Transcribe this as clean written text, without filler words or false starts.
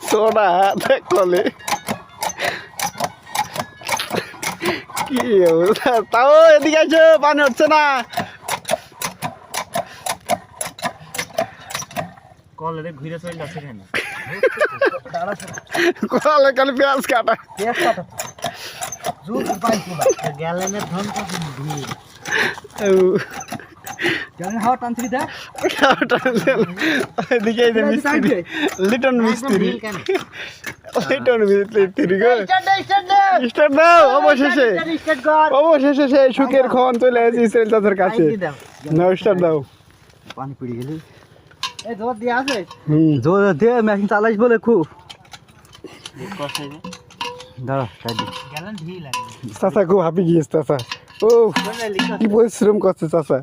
সোনা কলে কি অবস্থা তাও এদিকে আছো পানি হচ্ছে না কলে ঘুরে চলে যাচ্ছে কেন কলে কলে পেঁয়াজ কাটা গ্যালেনের ধন কত হাওয়া টানছিলি দেখ এদিকে এই যে মিস্ত্রি লিটন মিস্ত্রি লিটন মিস্ত্রি গো স্টার্ট দাও অবশেষে অবশেষে সেই সুখের ক্ষণ চলে এসেছি ইসরায়েল চাচার কাছে নাও স্টার্ট দাও পানি পড়ে গেলি এই জোর দিয়ে আছে হুম জোর দিয়ে মেশিন চালাইস বলে খুব দাঁড়া গ্যালেন ঢিল লাগে চাচা খুব হাঁপি গিয়েছে চাচা ও কি পরিশ্রম করছে চাচা